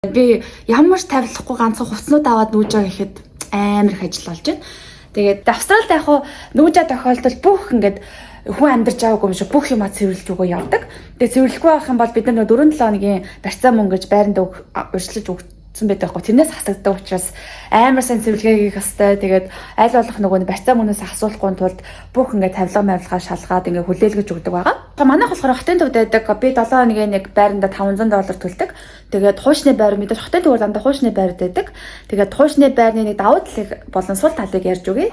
Би ямар ч тавилахгүй ганцхан хувцснууд аваад нүүж байгаа гэхэд амар их ажил болж байна. Тэгээд Австралид яг хуу нүүжээ тохиолдол бүх ингээд хүн амьдарч байгаагүй юм шиг бүх юмаа цэвэрлж өгөө явдаг. Тэгээд цэвэрлэхгүй байх юм бол бид нар 4-7 хоногийн барьцаа мөнгөж байранд урьдчилж өгсөн байдаг байхгүй. Тэрнээс хасагддаг учраас амар сайн цэвэрлэгээ хийх хэвээр. Тэгээд аль болох нөгөө барьцаа мөнөөс асуулахгүй тулд бүх ингээд тавилга шалгаад ингээд хүлээлгэж өгдөг байгаа. Манайх болохоор хотын төвд байдаг. Би 7 хоногийн нэг байранда $500 төлдөг. Тэгээд хуучны байр мэдээж хотын төвөр дандаа хуучны байрд байдаг. Тэгээд хуучны байрны нэг давуу талыг болон сул талыг ярьж өгье.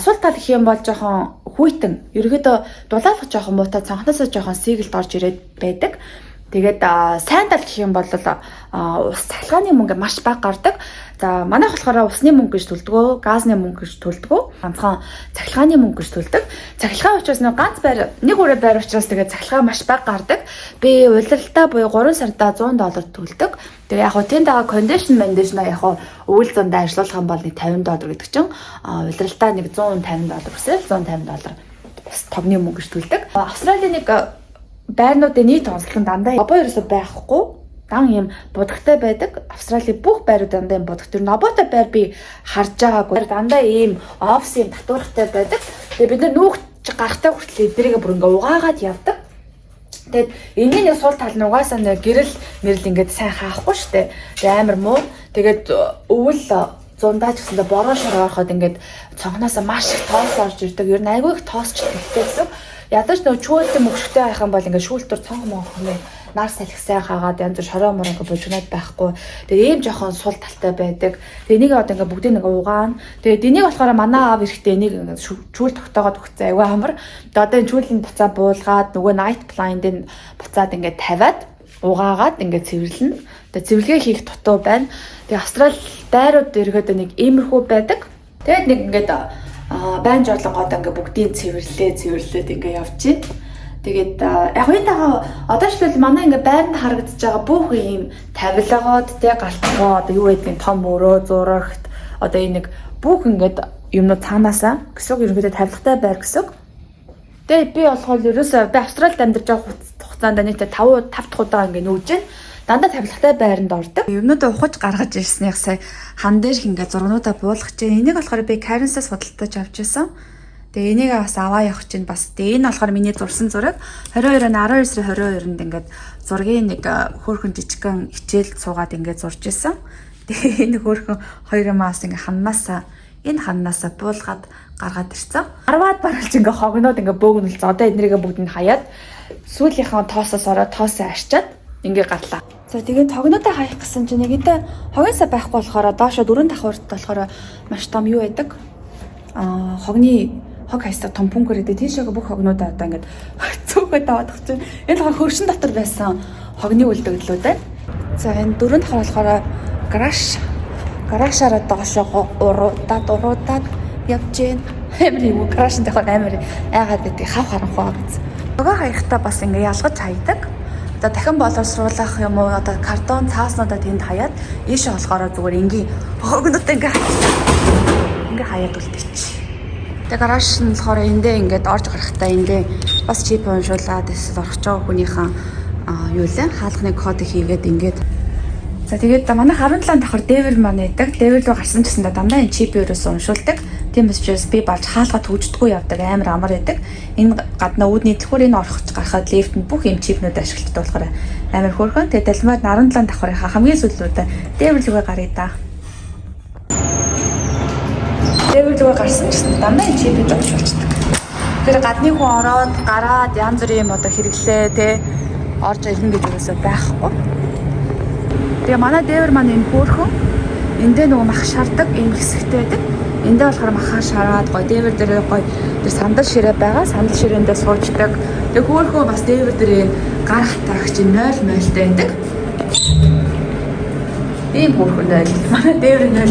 Сул тал гэх юм бол жоохон хүйтэн. Ерөнхийдөө дулаалгах жоохон муутай, цанхнасаа жоохон сийгэлд орж ирээд байдаг. Тэгээд сайн тал гэх юм бол ус цахилгааны мөнгө маш бага гардаг. За манайх болохоор усны мөнгө гэж төлдгөө, газны мөнгө гэж төлдгөө, ганцхан цахилгааны мөнгө гэж төлдөг. Цахилгаан учраас нэг ганц байр, нэг үрээ байр учраас тэгээд цахилгаан маш бага гардаг. Би удирдалтаа буюу 3 сарда $100 төлдөг. Тэгээ яг хуу тэнд байгаа кондишн мандишна яг хуу өвөл зөндөө ажиллах юм бол нэг $50 гэдэг чинь удирдалтаа нэг $150 гэсэн $150 тогны мөнгө гэж төлдөг. Австралийн нэг байрнуудын нийт онцлог дандаа обоо ерөөсөй байхгүй. Дан юм будагтай байдаг. Австралийн бүх байрууд дандаа юм будаг. Тэр ноботой байр би харж байгаагүй. Дандаа ийм офсын татвартай байдаг. Тэгээ бид нар нүүх гарахтай хүртэл эднэрийг бүр ингээ угаагаад явдаг. Тэгээд энэний нэг сул тал нь угаасаа нэг гэрэл мэрэл ингээд сайн хаахгүй штэ. Тэгээ амар муу. Тэгээд өвөл зундаач гэсэндээ бороо шор ороход ингээд цонхноосоо маш их тоос орж ирдэг. Ер нь айгүй их тоосч тэлтэй гэсэн. Ядаж нөгөө чүүлтэй мөвшгтэй байх юм бол ингээд шүүлтүр цонх моохны нар салхисаа хаагаад янз бүр шороо моронго бужигнаад байхгүй. Тэгээ ийм жоохон сул талтай байдаг. Тэгээ энийг одоо ингээд бүгдийг нэг угаана. Тэгээд энийг болохоор манай аав эрэхтэй энийг ингээд чүүл тогтоогоод өгсөн аягүй амар. Тэгээ одоо энэ чүүлийн буцаа буулгаад нөгөө night blind-ын буцаад ингээд тавиад угаагаад ингээд цэвэрлэнэ. Тэгээ цэвэрлэгээ хийх дутуу байна. Тэгээ Австрали байрууд ерөөдөө нэг иймэрхүү байдаг. Тэгээд нэг ингээд байн жолонгоод ингээ бүгдийг цэвэрлээд ингээ явж байна. Тэгээд яг үеийнхаа одоо ч л манай ингээ байранд харагдаж байгаа бүх ийм тавилгоод тэ галтгоо одоо юу гэдгийг том өрөө зурагт одоо энэ нэг бүх ингээд юмнууд цаанаасаа гэсэн ерөнхийдөө тавилгатай байр гэсэн. Тэгээд би болохоор ерөөсөө би Австралид амьдарч байгаа хугацаанд нийтээ 5 дахь удаа ингээ нүүж байна. Дандаа тавилгатай байранд ордог. Юмнуудаа ухаж гаргаж ирснээр сая хан дээр ингээ зургнуудаа буулгах чинь. Энийг болохоор би Cairns-аас худалдаж авч ирсэн. Тэгээ энийг бас аваа явах чинь бас. Тэгээ энэ болохоор миний зурсан зураг 22-ны 12 сарын 22-нд ингээд зургийн нэг хөөрхөн жижигхэн хичээл цуугаад ингээд зурж ирсэн. Тэгээ энэ хөөрхөн хоёр юмас ингээ ханнаасаа энэ ханнаасаа буулгаад гаргаад ирсэн. 10-аад баралж ингээ хогноод ингээ бөөгнөлцөө. Одоо эднэрийгээ бүгдийг хаяад сүүлийнхаа тоосоос ороод тоосоо арчаад ингээ гарлаа. За тэгээд тогнуудаа хаях гэсэн чинь нэгэнтээ хогоосаа байхгүй болохоор доошо 4 давхурт болохоор маш том юу байдаг. Хогны хог хайсдаг том пүнкэр гэдэг. Тийшээ бүх хогнуудаа одоо ингээд цөөхөд таваад өгч байна. Энэ болохоор хөршин дотор байсан хогны үлдэгдлүүд байна. За энэ 4 давхар болохоор гарашаараа доошоо уруудаад явж байна. Амар юм гараштай хоо амар айгаад байдаг хав харанхуй гэсэн. Хогоо хаяхтаа бас ингээ ялгаж хайдаг. За дахин боловсруулах юм уу одоо картон цааснуудаа тэнд хаяад ийшээ болохоор зүгээр энгийн хогнод ингээ хаяад үлдээч. Тэгээ гараж нь болохоор эндээ ингээд орж гарахтаа эндээ бас чип уншуулаад эсвэл орох жоо хүнийхэн юу лээ хаалганы код хийгээд ингээд. За тэгээд манай 17 давхар дээвэр маань байдаг. Дээвэр рүү гарсан гэсэндээ дандаа энэ чип ерөөсөө уншуулдаг. Тийм учраас би балж хаалгаа төгждөггүй явдаг амар амар байдаг. Энэ гаднаа үүдний дэлгүүрийг орохч гарахад лифтэнд бүх юм чипнүүд ашигладаг болохоор амар хөөрхөн. Тэгээд далмаад 17 давхрынхаа хамгийн сүүлнүүдээ дээвэр рүүгээ гарыг даа. Дээвэр рүүгээ гарсан гэсэн дандаа энэ чипийг уншуулдаг. Тэр гадны хүн ороод гараад янз бүрийн юм одоо хэрэглээ те орж ирнэ гэж юусоо байхгүй. Тэгээ манай дээвэр маань энэ хөөрхөн эндээ нөгөө мах шардаг ийм хэсэгтэй байдаг. Эндээ болохоор махаа шараад гоё дээвэр дээр гоё тэр сандал ширээ байгаа. Сандал ширээндээ суучдаг. Тэгээ хөөрхөө бас дээвэр дээр гарах тарах чинь 0 0-тэй байдаг. Ийм хөөрхөн байл. Манай дээвэр 0.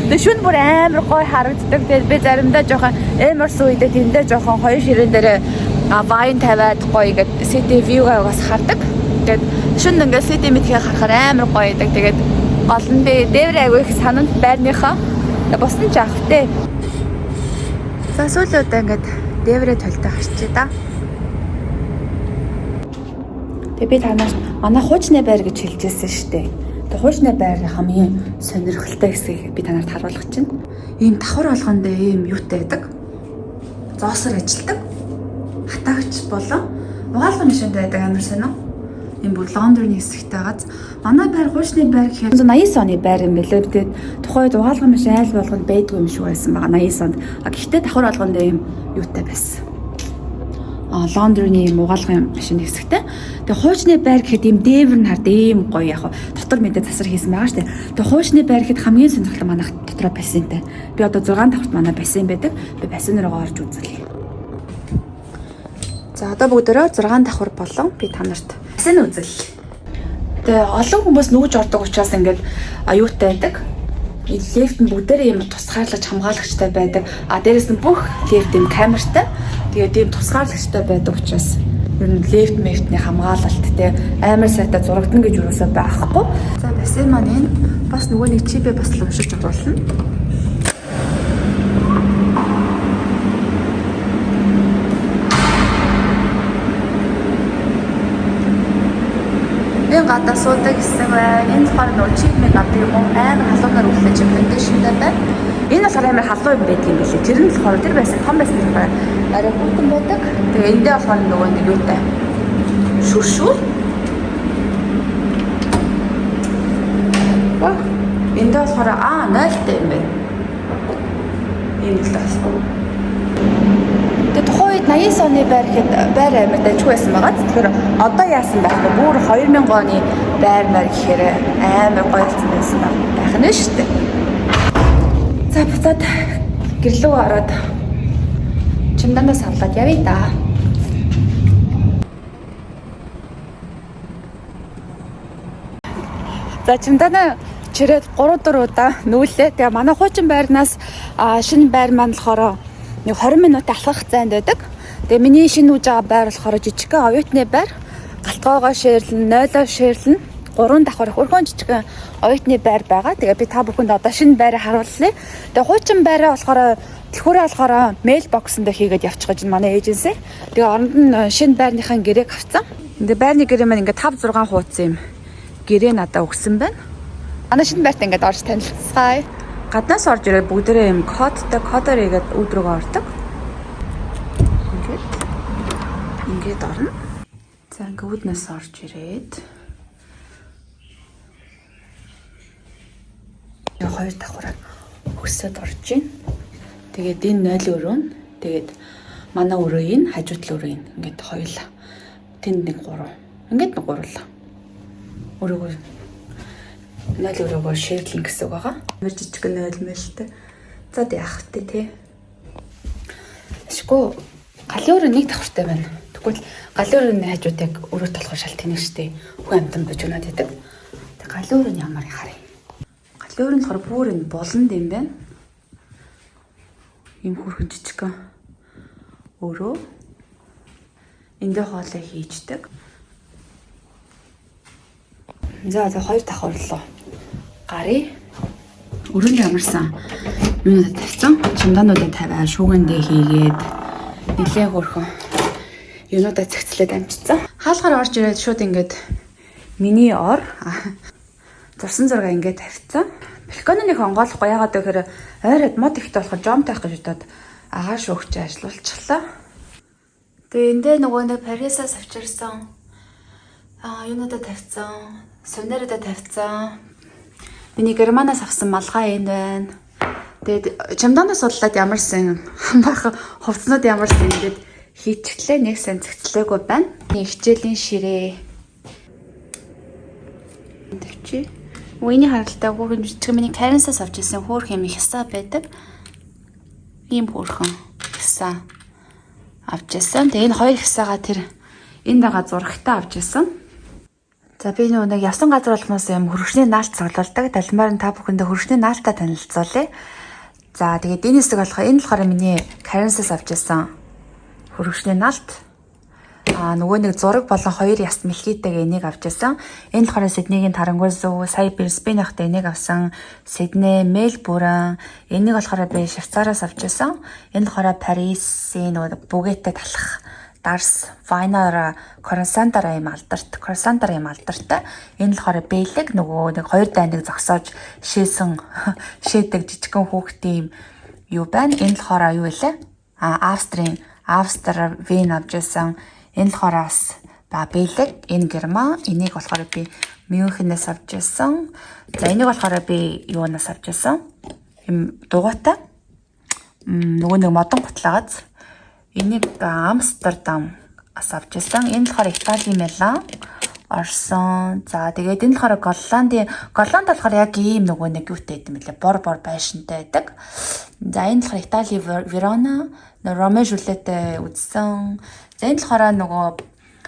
Тэгээ шүн бүр амар гоё харагддаг. Тэгээ би заримдаа жоохон эмерс үедээ тэндээ жоохон хоёр ширээн дээр вайн тавиад гоё ингээд city view-гаа бас хардаг. Тэгээд шүн ингээд city мэдхийг харахаар амар гоё байдаг. Тэгээд гол нь би дээвэр аягүй их сананд байрныхаа босон ч ахвтэй. За сүүлдээ ингээд дээврээ толтой харчээ да. Тэгээ би танаас манай хуучны байр гэж хэлжсэн шүү дээ. Тэгээ хуучны байрны хамгийн сонирхолтой хэсгийг би танарт харуулах чинь. Ийм давхар болгонд ийм юутай байдаг. Зоосоор ажилдаг. Хатаагч болон угаалгын машинтай байдаг амар сонио. Ийм бүр Лондонны хэсэгтэй байгааз манай байр хуучны байр гэхээр 1980 оны байр юм билээ. Тэгээд тухайд угаалгын машин айл болгонд байдгүй юм шиг байсан байгаа 80 онд. Гэхдээ давхар болгонд ийм юутай байсан. Лондонны ийм угаалгын машин хэсэгтэй. Тэгээ хуучны байр гэхэд ийм дээвэр нь хард ийм гоё яг дотор мэдээ засар хийсэн байгаа шүү дээ. Тэгээ хуучны байр гэхэд хамгийн сонирхолтой манайх дотроо бассейнтэй. Би одоо 6 давхарт манай бассейн байдаг. Би бассейн руугаа орж үзүүлье. За одоо бүгдээрээ 6 давхар болон би та нарт бассейн үзүүлье. Тэгээ олон хүмүүс нүүж ордог учраас ингээд аюутай байдаг. Лифт нь бүгдээрээ ийм тусгаарлагч хамгаалагчтай байдаг. Дээрээс нь бүх лифт ийм камертай. Тэгээд ийм тусгаарлагчтай байдаг учраас ер нь лифтний хамгаалалт те амар сайтай зурагдана гэж юусоо байхгүй. За бассейн маань энэ бас нөгөө нэг чипээ бас л уншиж оруулна. Энэ гадаа суудаг гэсэн байна. Энэ болохоор нөгөө чипний гадаа юм амар халуунаар үлдэж байгаа кондишнтэй байна. Энэ болохоор амар халуун юм байдаг юм билээ. Тэр нь болохоор тэр байсан том байсан юм байна. Арай бүхэн байдаг. Тэгээ эндээ болохоор нөгөө нэг юутай шүршүүр. Эндээ болохоор 0-тай юм байна. Энэ л таасан. Тэгээ тухайн үед 80 оны байр гэхэд байр амар дажгүй байсан байгаа. Тэгэхээр одоо яасан байх вэ? Бүр 2000 оны байр маяг гэхээр амар гоёлцсон байсан байх нь шүү дээ. За буцаад гэрлөө ороод чемоданаас авлаад явъя да. За чемоданаа чирээд 3-4 удаа нүүлээ. Тэгээ манай хуучин байрнаас шинэ байр маань болохоор 20 минут алхах зайд байдаг. Тэгээ миний шинэ нүүж байгаа байр болохоор жижигхэн оюутны байр. Галтгоогоо шээрлэн, нойлоо шээрлэн 3 давхар хөрхөн жижигхэн оюутны байр байгаа. Тэгээ би та бүхэнд одоо шинэ байраа харууллаа. Тэгээ хуучин байраа болохоор дэлгүүрээ болохоор мэйл боксонд хийгээд явчих гэж манай эйженси. Тэгээ оронд нь шинэ байрныхаа гэрээг авцсан. Тэгээ байрны гэрээ маань ингээд 5-6 хуудас юм. Гэрээ надад өгсөн байна. Манай шинэ байрт ингээд орж танилцгаая. Гаднаас орж ирээд бүгдээрээ юм кодтой кодоор игээд өөдрөгөө ордог. Ингээд орно. За ингээд үүднээс орж ирээд хоёр давхраа өгсөд орж ийн. Тэгээд энэ 0 өрөө нь тэгээд манай өрөө энэ хажуутлын өрөө энэ ингээд хоёулаа. Тэнд нэг 3. Ингээд нэг 3. Өрөөгөө 0 өрөөгөө ширлэн гэсэн үг байгаа. Амар жижиг 0 мэлтэй. За яах вэ те. Ашгүй галын өрөө нэг давхартай байна. Тэгвэл галын өрөөний хажууд яг өрөөт болохоор шал тэнэг штэ. Хүн амтан бож унаад байдаг. Тэг галын өрөөний ямар харъя. Галын өрөө нь болохоор бүр энэ болонд юм байна. Ийм хүрхэн жижигхэн өрөө. Эндээ хоолой хийждэг. За хоёр давхарлоо. Гарыг өрөөнд ямарсан юунад тавьсан. Чемодануудаа тавиад шүүгэндээ хийгээд нэлээ хөрхөн юунуудаа цэгцлээд амжицсан. Хаалгаар орж ирээд шууд ингээд миний ор зурсан зураг ингээд тавьцсан. Балконы нэг онгойлохгүй яагаад гэхээр ойроод мод ихтэй болохоор жом таах гэж бодоод агааш өгч ажиллуулчихлаа. Тэгээ эндээ нөгөө нэг Парисаас авчирсан юунуудаа тавьцсан. Сувнеруудаа тавьцсан. Миний Германаас авсан малгай энэ байна. Тэгээд чемоданаас судлаад ямарсан баахан хувцснууд ямарсан ингээд хийчихлээ. Нэг сан цэгцлээгүй байна. Хичээлийн ширээ. Тавьчих. Үений харалтаа хүүхэн жижиг миний Каренсаас авч ирсэн хөөх юм их хасаа байдаг. Ийм хөөрхөн хасаа авч ирсэн. Тэгээ энэ хоёр хасаагаа тэр энд байгаа зурагтаа авч ирсэн. За би нэг явсан газар болохоос юм хөргөчний наалт цоглуулдаг. Талмаар нь та бүхэндээ хөргөчний наалтаа танилцуулъя. За тэгээд энэ хэсэг энэ болохоор миний Каренсаас авч ирсэн хөргөчний наалт. Нөгөө нэг зураг болон хоёр яс мэлхийтэйг энийг авч ирсэн. Энэ болохоор Сиднейгийн Тарангуйзуу, сая Брисбейн ахтай энийг авсан. Сидней, Мельбурн, энийг болохоор би Швейцараас авч ирсэн. Энэ болохоор Парисын нөгөө бүгээтэй талах Дарс, Вайнара, Корсантара юм алдартай. Энэ болохоор бэлэг нөгөө нэг хоёр дайныг зогсоож шээдэг жижигхэн хүүхдийн юу байна. Энэ болохоор юу вэ? Австри вин авчихсан. Энэ болохоор бас бэлэг, энэ Герман, энийг болохоор би Мюнхенээс авч ирсэн. За энийг болохоор би юунаас авч ирсэн? Им дугуйтай. Нөгөө нэг модон гутлагац. Энийг Амстердам ас авч ирсэн. Энэ болохоор Итали, Милан, Орсон. За тэгээд энэ болохоор Голланд болохоор яг ийм нөгөө нэг юутай гэдэг юм лээ. Бор байшинтай байдаг. За энэ болохоор Итали, Верона, Ромео Жулиеттэй үзсэн. За энэ болохоор нөгөө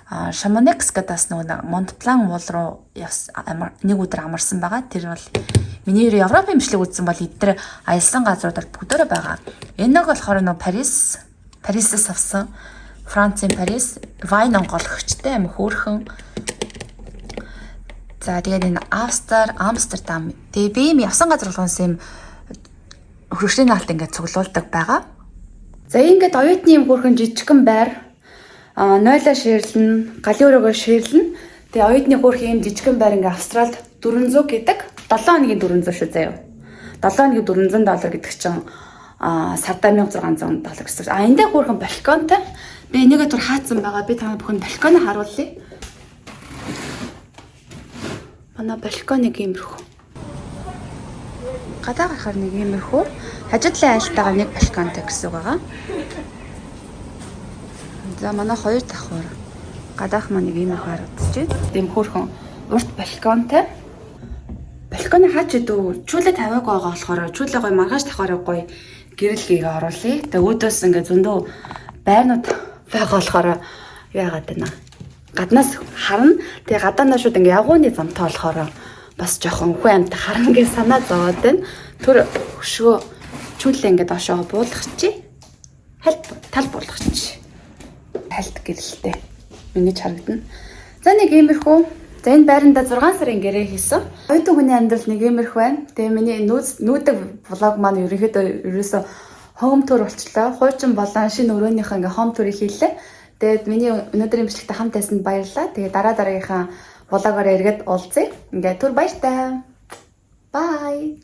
Шамонекс гэдээс нөгөө Монтплан уул руу нэг өдөр амарсан байгаа. Тэр бол миний Европын имжлэг үзсэн бол эдгээр аялсан газруудаар бүгдээрээ байгаа. Энэ нэг болохоор нөгөө Парисээс авсан. Францын Парис, вайн онгойлгогчтой амин хөөрхөн. За тэгээд энэ Амстердам. Тэгээ би юм явсан газар болгоос юм хөршлийн наалт ингээд цуглуулдаг байгаа. За ингээд оюутны юм хөөрхөн жижигхэн байр. Нойло ширлэн, галын өрөөгөө ширлэн. Тэгээ оюутны хөөрхөн юм жижигхэн байр ингээ Австралид 400 гэдэг. 7 хоногийн 400 шүү заяа. 7 хоногийн $400 гэдэг чинь сардаа $1600 гэсэн. Энд дээр хөөрхөн балконтой. Би энийгээ түр хаацсан байгаа. Би танай бүхэн балконыг харуулъя. Манай балконыг иймэрхүү. Гадаа гарахаар нэг иймэрхүү. Хажуудлын айлтайгаа нэг балконтой гэсэн үг байгаа. За манай хоёр давхар гадаах маань нэг иймэрхүү харагдаж байна. Дэм хөөрхөн урт балконтой. Балконы хаач идүү чүүлээ тавиагүй байгаа болохоор чүүлээ гоё маргааш давхарыг гоё гэрэлгээ оруулъя. Тэгээ өөдөөс ингээ зөндөө байрнууд байгаа болохоор яагаад вэ? Гаднаас харна. Тэгээ гадаанаа шууд ингээ явгууны замтай болохоор бас жоохон хүн амт харна гэж санаа зовоод байна. Түр хөшгөө чүүлээ ингээ доошоо буулгачих. Тал буулгачих. Талт гэрэлтэй. Миний харагдана. За нэг иймэрхүү. За энэ байранда 6 сарын гэрээ хийсэн. Оюутан хүний амьдрал нэг иймэрхүү байна. Тэгээ миний нүүдэг влог маань ерөөсөө home tour болчлоо. Хуучин болон шинэ өрөөнийхөө ингээ home tour-ыг хийлээ. Тэгээд миний өнөөдрийн бичлэгтээ хамт байсан баярлалаа. Тэгээ дараагийнхаа влогоор эргээд уулзъя. Ингээ түр баяртай. Bye.